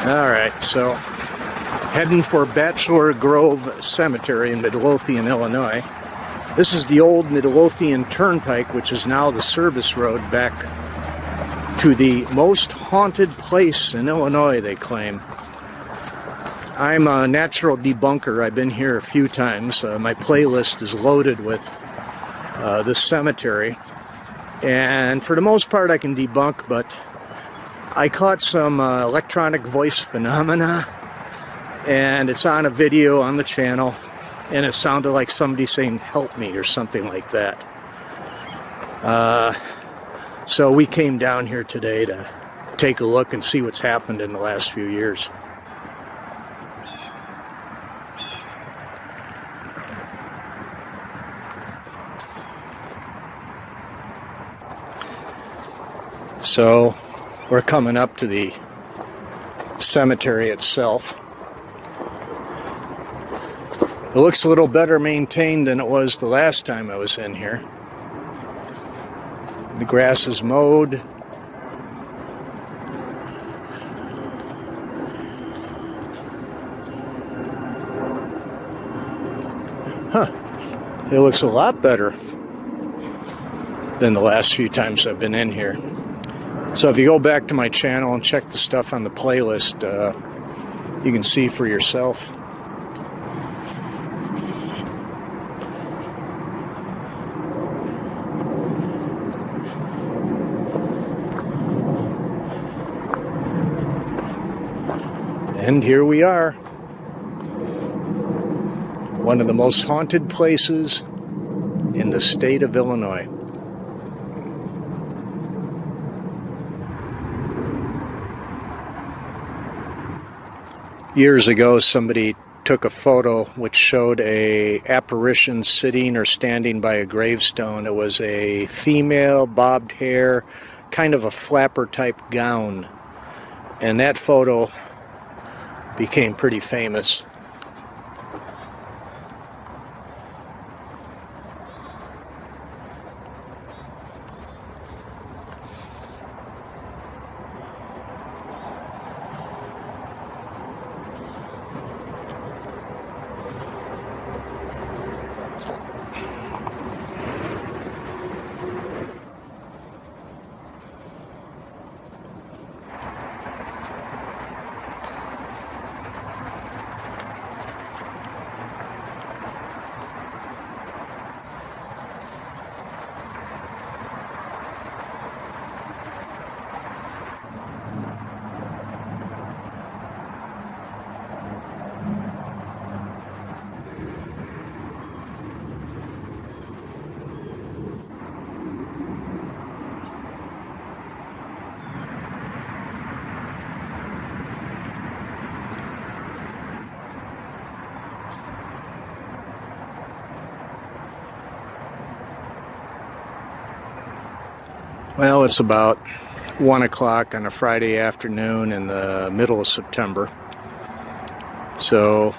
Alright, so heading for Bachelor Grove Cemetery in Midlothian, Illinois. This is the old Midlothian Turnpike, which is now the service road back to the most haunted place in Illinois, they claim. I'm a natural debunker. I've been here a few times. My playlist is loaded with this cemetery. And for the most part I can debunk, but I caught some electronic voice phenomena, and it's on a video on the channel, and it sounded like somebody saying help me or something like that. So we came down here today to take a look and see what's happened in the last few years. So we're coming up to the cemetery itself. It looks a little better maintained than it was the last time I was in here. The grass is mowed. Huh. It looks a lot better than the last few times I've been in here. So if you go back to my channel and check the stuff on the playlist, you can see for yourself. And here we are. One of the most haunted places in the state of Illinois. Years ago, somebody took a photo which showed a apparition sitting or standing by a gravestone. It was a female, bobbed hair, kind of a flapper type gown. And that photo became pretty famous. Well, it's about 1 o'clock on a Friday afternoon in the middle of September. So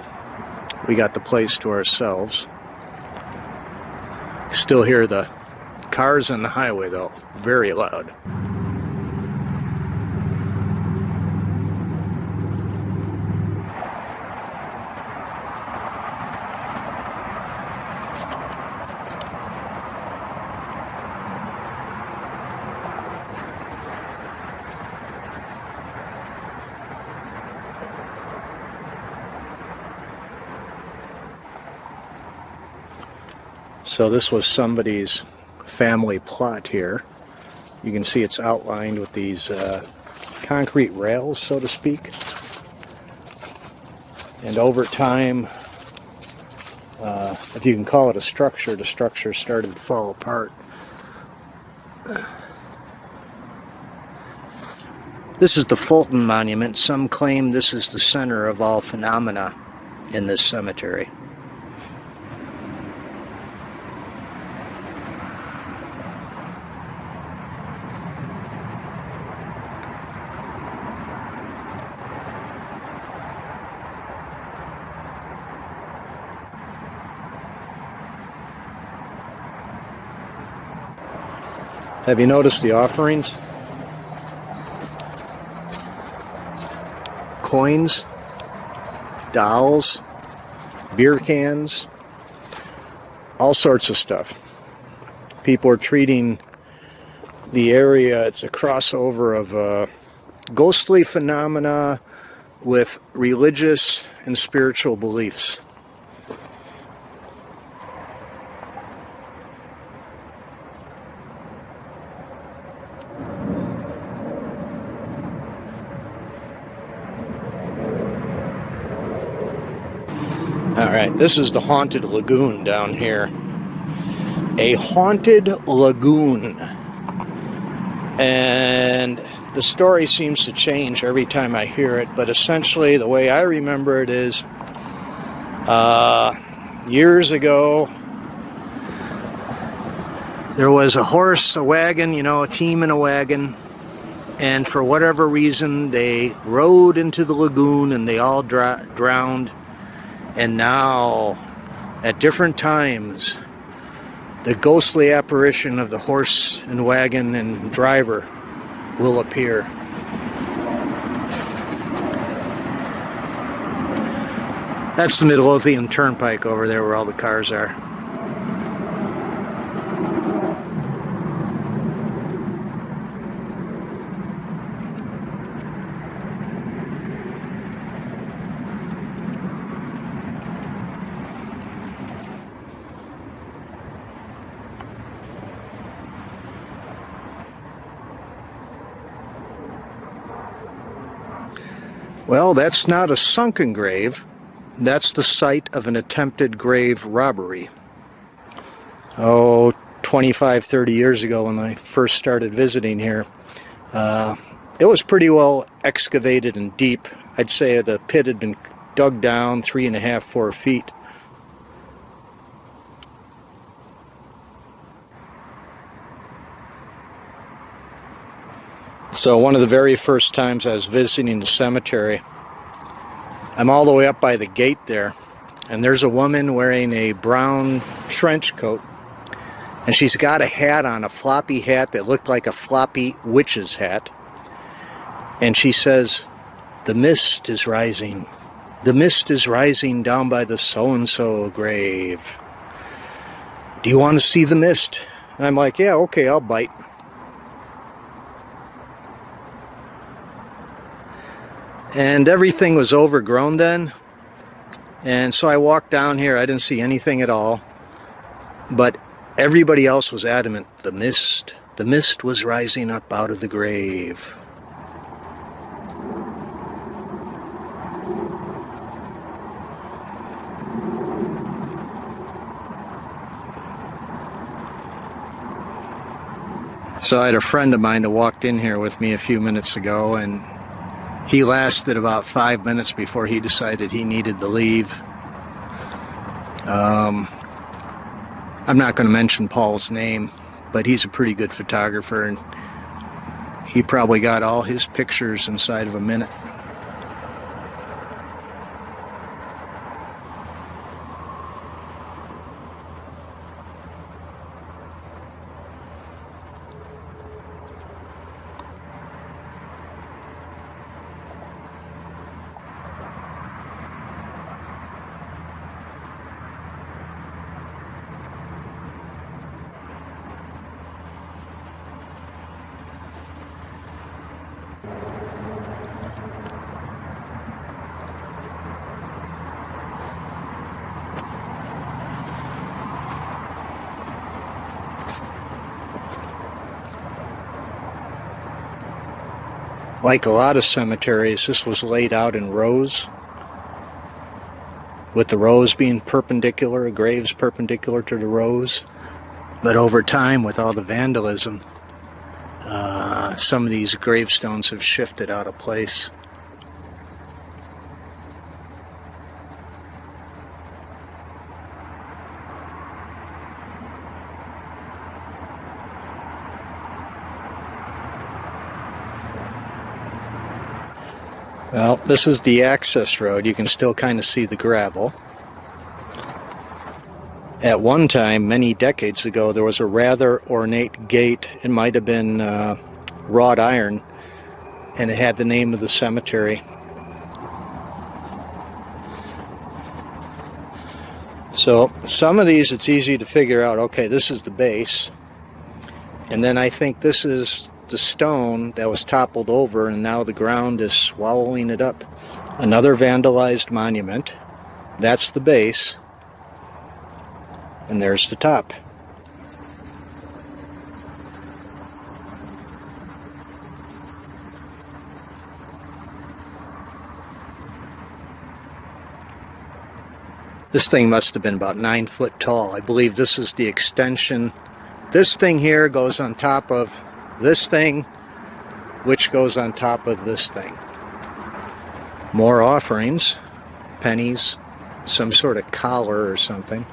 we got the place to ourselves. Still hear the cars on the highway though, very loud. So this was somebody's family plot here. You can see it's outlined with these concrete rails, so to speak. And over time, if you can call it a structure, the structure started to fall apart. This is the Fulton monument. Some claim this is the center of all phenomena in this cemetery. Have you noticed the offerings? coins, dolls, beer cans, all sorts of stuff. People are treating the area, it's a crossover of ghostly phenomena with religious and spiritual beliefs. Alright, this is the haunted lagoon down here. A haunted lagoon. And the story seems to change every time I hear it, but essentially the way I remember it is years ago there was a horse, a wagon, you know, a team in a wagon, and for whatever reason they rode into the lagoon and they all drowned. And now, at different times, the ghostly apparition of the horse and wagon and driver will appear. That's the Midlothian Turnpike over there where all the cars are. Well, that's not a sunken grave. That's the site of an attempted grave robbery. Oh, 25, 30 years ago when I first started visiting here. It was pretty well excavated and deep. I'd say the pit had been dug down 3.5, 4 feet. So one of the very first times I was visiting the cemetery, I'm all the way up by the gate there, and there's a woman wearing a brown trench coat, and she's got a hat on, a floppy hat that looked like a floppy witch's hat, and she says, "The mist is rising. The mist is rising down by the so-and-so grave. Do you want to see the mist?" And I'm like, "Yeah, okay, I'll bite." And everything was overgrown then, and so I walked down here. I didn't see anything at all, but everybody else was adamant. The mist was rising up out of the grave. So I had a friend of mine that walked in here with me a few minutes ago, and he lasted about 5 minutes before he decided he needed to leave. I'm not going to mention Paul's name, but he's a pretty good photographer, and he probably got all his pictures inside of a minute. Like a lot of cemeteries, this was laid out in rows, with the rows being perpendicular, graves perpendicular to the rows. But over time, with all the vandalism, some of these gravestones have shifted out of place. Well, this is the access road. You can still kind of see the gravel. At one time, many decades ago, there was a rather ornate gate. It might have been wrought iron, and it had the name of the cemetery. So some of these it's easy to figure out, okay, this is the base, and then I think this is the stone that was toppled over and now the ground is swallowing it up. Another vandalized monument. That's the base, and there's the top. This thing must have been about 9 foot tall. I believe this is the extension. This thing here goes on top of this thing, which goes on top of this thing. More offerings, pennies, some sort of collar or something.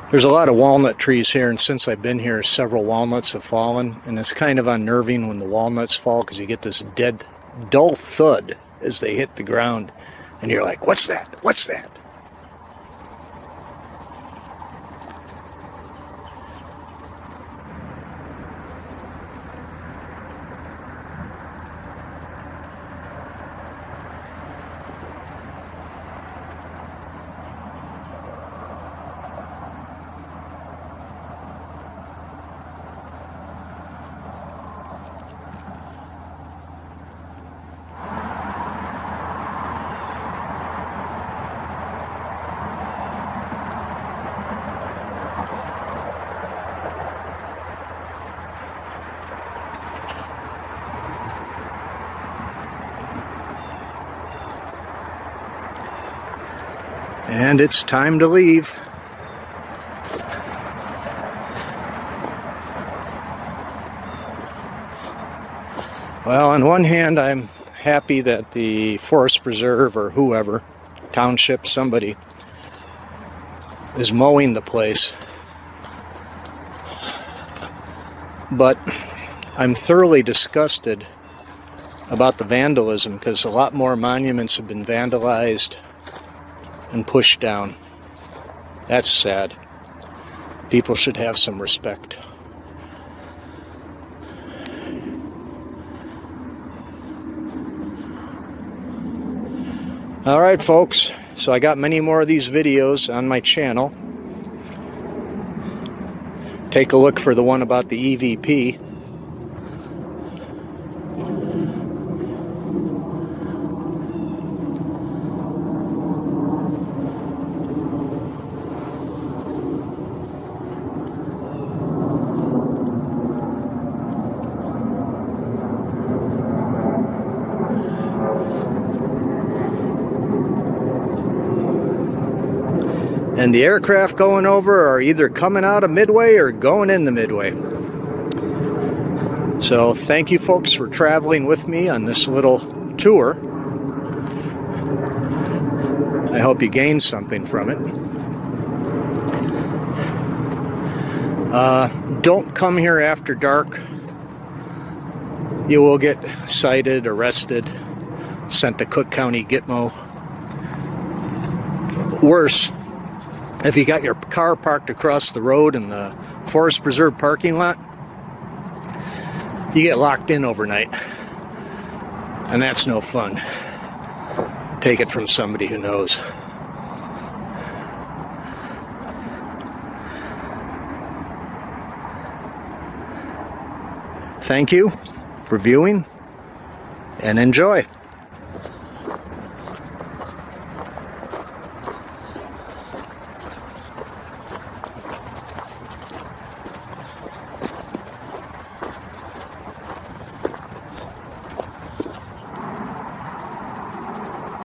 There's a lot of walnut trees here, and since I've been here, several walnuts have fallen, and it's kind of unnerving when the walnuts fall because you get this dead, dull thud as they hit the ground, and you're like, what's that? What's that? And it's time to leave. Well, on one hand, I'm happy that the Forest Preserve or whoever, township, somebody, is mowing the place. But I'm thoroughly disgusted about the vandalism because a lot more monuments have been vandalized and pushed down. That's sad. People should have some respect. Alright folks, so I got many more of these videos on my channel. Take a look for the one about the EVP. And the aircraft going over are either coming out of Midway or going into Midway. So thank you folks for traveling with me on this little tour. I hope you gained something from it. Don't come here after dark. You will get cited, arrested, sent to Cook County Gitmo. Worse, if you got your car parked across the road in the Forest Preserve parking lot, you get locked in overnight. And that's no fun. Take it from somebody who knows. Thank you for viewing and enjoy.